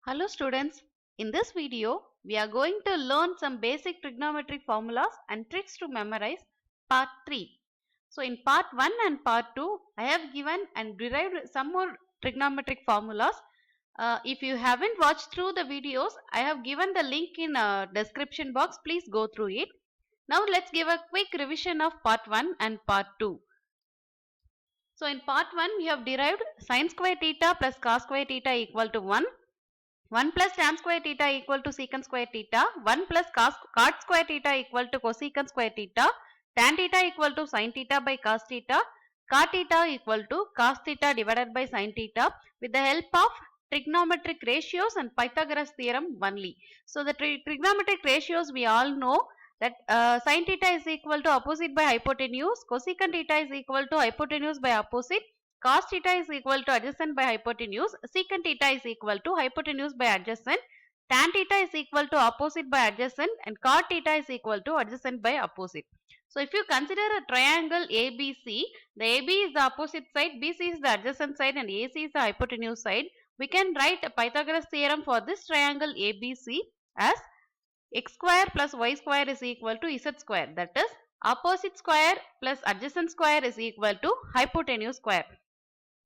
Hello students, in this video we are going to learn some basic trigonometry formulas and tricks to memorize part 3. So in part 1 and part 2 I have given and derived some more trigonometric formulas. If you haven't watched through the videos, I have given the link in description box. Please go through it. Now let's give a quick revision of part 1 and part 2. So in part 1 we have derived sin square theta plus cos square theta equal to 1. 1 plus tan square theta equal to secant square theta, 1 plus cot square theta equal to cosecant square theta, tan theta equal to sin theta by cos theta, cot theta equal to cos theta divided by sin theta with the help of trigonometric ratios and Pythagoras theorem only. So the trigonometric ratios we all know that sin theta is equal to opposite by hypotenuse, cosecant theta is equal to hypotenuse by opposite, cos theta is equal to adjacent by hypotenuse, secant theta is equal to hypotenuse by adjacent, tan theta is equal to opposite by adjacent and cot theta is equal to adjacent by opposite. So if you consider a triangle ABC, the AB is the opposite side, BC is the adjacent side and AC is the hypotenuse side. We can write a Pythagoras theorem for this triangle ABC as x square plus y square is equal to z square, that is opposite square plus adjacent square is equal to hypotenuse square.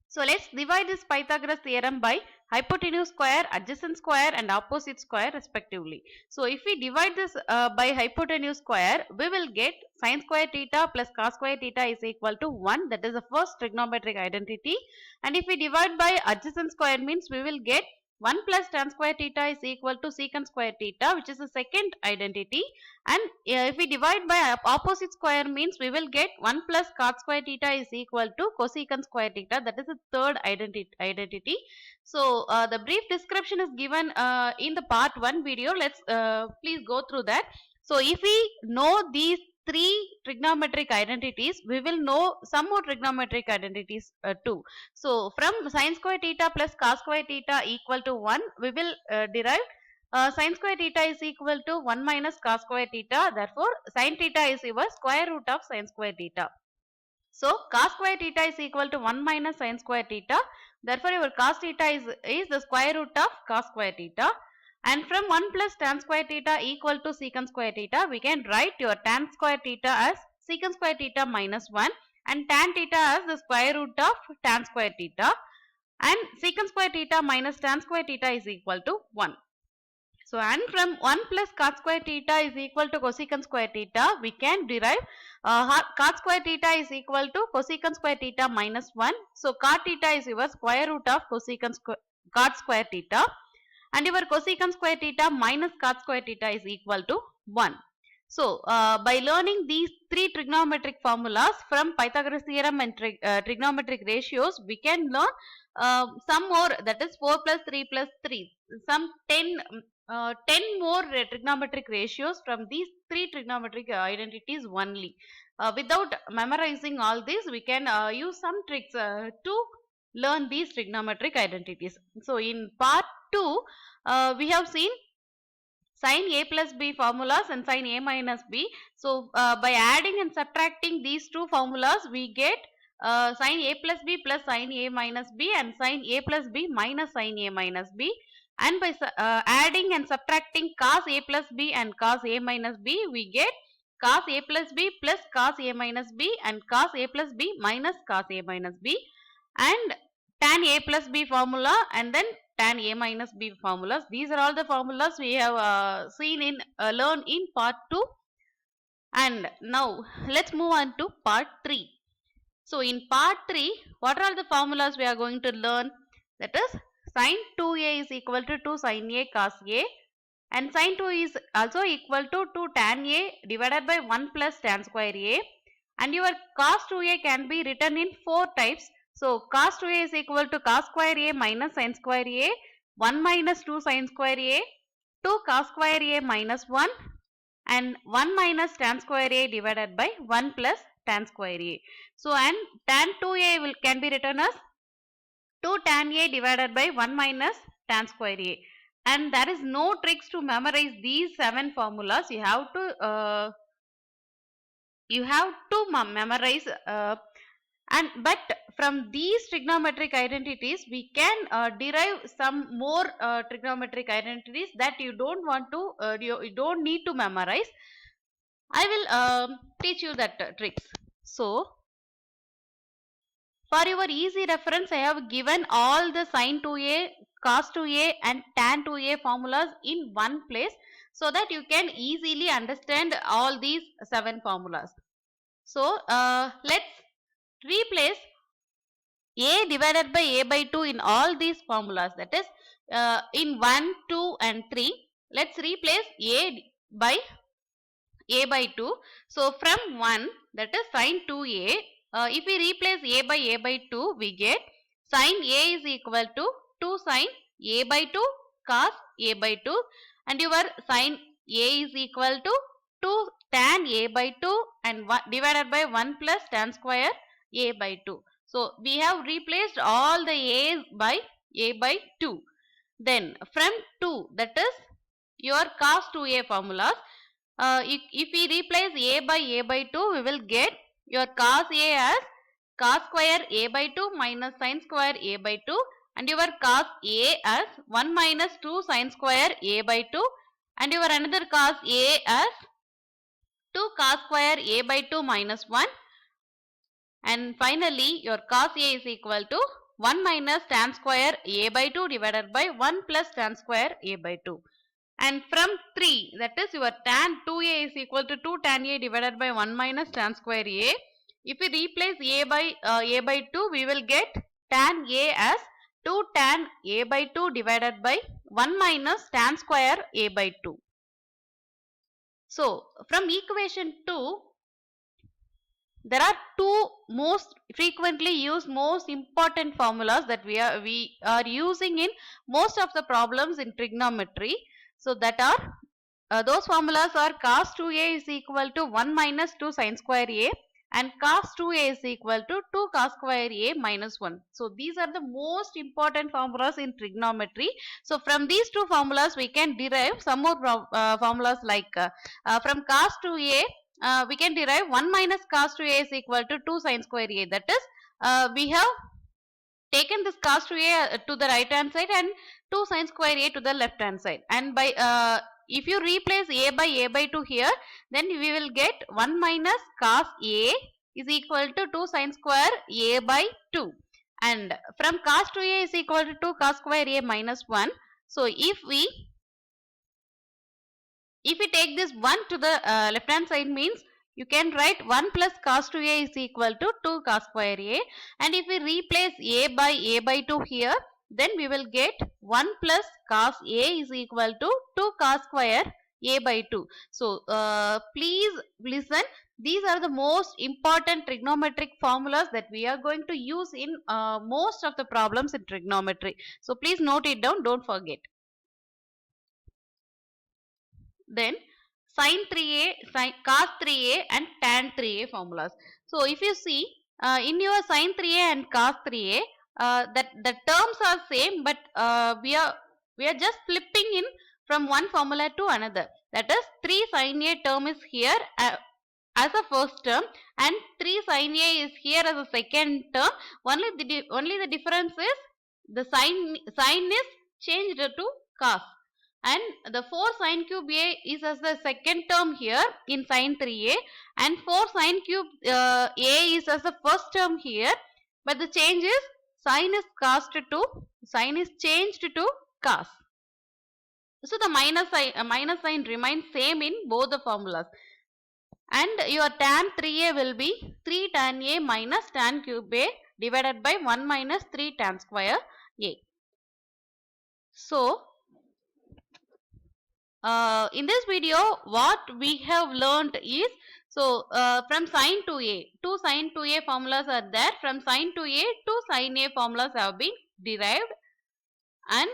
So let's divide this Pythagoras theorem by hypotenuse square, adjacent square and opposite square respectively. So if we divide this by hypotenuse square, we will get sin square theta plus cos square theta is equal to 1. That is the first trigonometric identity. And if we divide by adjacent square means we will get 1 plus tan square theta is equal to secant square theta, which is the second identity. And if we divide by opposite square means we will get 1 plus cot square theta is equal to cosecant square theta, that is the third identity. So the brief description is given in the part 1 video. Let's please go through that. So if we know these three trigonometric identities, we will know some more trigonometric identities too. So from sin square theta plus cos square theta equal to 1, we will derive sin square theta is equal to 1 minus cos square theta. Therefore, sin theta is your square root of sin square theta. So, cos square theta is equal to 1 minus sin square theta. Therefore, your cos theta is the square root of cos square theta. And from 1 plus tan square theta equal to secant square theta, we can write your tan square theta as secant square theta minus 1 and tan theta as the square root of tan square theta. And secant square theta minus tan square theta is equal to 1. So, and from 1 plus cot square theta is equal to cosecant square theta, we can derive cot square theta is equal to cosecant square theta minus 1. So, cot theta is your square root of cot square theta and your cosecant square theta minus cot square theta is equal to 1. So, by learning these three trigonometric formulas from Pythagoras theorem and trigonometric ratios, we can learn some more, that is 4 plus 3 plus 3, some 10 more trigonometric ratios from these three trigonometric identities only. Without memorizing all these, we can use some tricks to learn these trigonometric identities. So, in part 2, we have seen sin a plus b formulas and sin a minus b. So, by adding and subtracting these two formulas, we get sin a plus b plus sin a minus b and sin a plus b minus sin a minus b. And by adding and subtracting cos a plus b and cos a minus b, we get cos a plus b plus cos a minus b and cos a plus b minus cos a minus b, and tan a plus b formula and then tan a minus b formulas. These are all the formulas we have seen in learned in part 2. And now let's move on to part 3. So in part 3, what are all the formulas we are going to learn? That is sin 2a is equal to 2 sin a cos a, and sin 2 is also equal to 2 tan a divided by 1 plus tan square a, and your cos 2a can be written in 4 types. So cos 2a is equal to cos square a minus sin square a, 1 minus 2 sin square a, 2 cos square a minus 1 and 1 minus tan square a divided by 1 plus tan square a. So and tan 2a can be written as 2 tan a divided by 1 minus tan square a. And there is no tricks to memorize these 7 formulas. You have to memorize And but from these trigonometric identities we can derive some more trigonometric identities that you don't want to you don't need to memorize. I will teach you that tricks. So for your easy reference, I have given all the sin 2a, cos 2a and tan 2a formulas in one place so that you can easily understand all these 7 formulas. So let's replace a divided by a by 2 in all these formulas, that is in 1, 2 and 3. Let's replace a by 2. So from 1, that is sin 2a, if we replace a by 2, we get sin a is equal to 2 sin a by 2 cos a by 2, and your sin a is equal to 2 tan a by 2 and 1 divided by 1 plus tan square a by 2. So we have replaced all the a's by a by 2. Then from 2, that is your cos 2a formulas, if we replace a by 2, we will get your cos a as cos square a by 2 minus sin square a by 2, and your cos a as 1 minus 2 sin square a by 2, and your another cos a as 2 cos square a by 2 minus 1, and finally your cos a is equal to 1 minus tan square a by 2 divided by 1 plus tan square a by 2. And from 3, that is your tan 2a is equal to 2 tan a divided by 1 minus tan square a. If we replace a by 2, we will get tan a as 2 tan a by 2 divided by 1 minus tan square a by 2. So from equation 2, there are two most frequently used, most important formulas that we are using in most of the problems in trigonometry. So that are those formulas are cos 2a is equal to 1 minus 2 sin square a, and cos 2a is equal to 2 cos square a minus 1. So these are the most important formulas in trigonometry. So from these two formulas we can derive some more formulas like from cos 2a we can derive 1 minus cos 2a is equal to 2 sin square a, that is we have taken this cos 2a to the right hand side and 2 sin square a to the left hand side, and by if you replace a by 2 here, then we will get 1 minus cos a is equal to 2 sin square a by 2, and from cos 2a is equal to 2 cos square a minus 1. So if we take this 1 to the left hand side, means you can write 1 plus cos 2a is equal to 2 cos square a, and if we replace a by 2 here, then we will get 1 plus cos a is equal to 2 cos square a by 2. So please listen, these are the most important trigonometric formulas that we are going to use in most of the problems in trigonometry. So please note it down, don't forget. Then sin 3a, cos 3a and tan 3a formulas. So if you see in your sin 3a and cos 3a, that the terms are same, but we are just flipping in from one formula to another. That is 3 sin a term is here as a first term, and 3 sin a is here as a second term. Only the difference is the sign is changed to cos, and the 4 sin cube a is as the second term here in sin 3a, and 4 sin cube a is as the first term here, but the change is sin is changed to cos. So the minus sign remains same in both the formulas, and your tan 3a will be 3 tan a minus tan cube a divided by 1 minus 3 tan square a. So in this video what we have learnt is, so from sin 2a, 2 sin 2a formulas are there. From sin 2a, 2 sin a formulas have been derived, and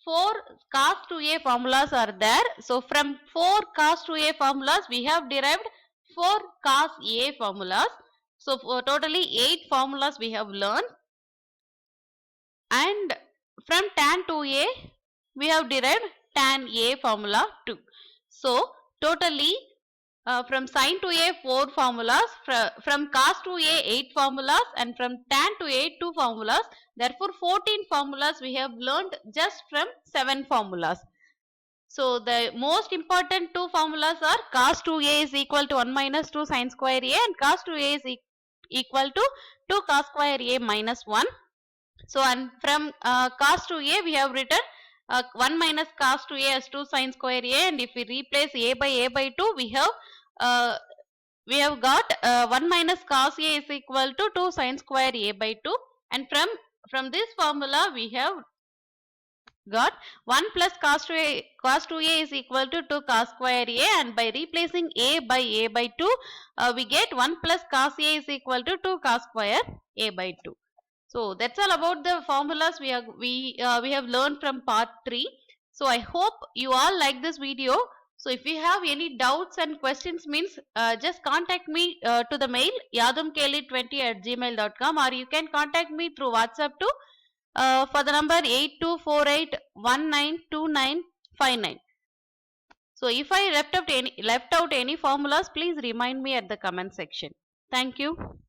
4 cos 2a formulas are there. So from 4 cos 2a formulas we have derived 4 cos a formulas. So for totally 8 formulas we have learned, and from tan 2a we have derived tan a formula too. So totally from sin to a 4 formulas, from cos to a 8 formulas, and from tan to a 2 formulas. Therefore 14 formulas we have learned just from 7 formulas. So the most important two formulas are cos 2a is equal to 1 minus 2 sin square a, and cos 2a is equal to 2 cos square a minus 1. So and from cos 2a we have written 1 minus cos 2a as 2 sin square a, and if we replace a by 2 uh, we have got 1 minus cos a is equal to 2 sin square a by 2, and from this formula we have got 1 plus cos 2a is equal to 2 cos square a, and by replacing a by 2 we get 1 plus cos a is equal to 2 cos square a by 2. So that's all about the formulas we have learned from part 3. So I hope you all like this video. So if you have any doubts and questions means just contact me to the mail yadamkeli20@gmail.com, or you can contact me through WhatsApp to for the number 8248192959. So if I left out any formulas, please remind me at the comment section. Thank you.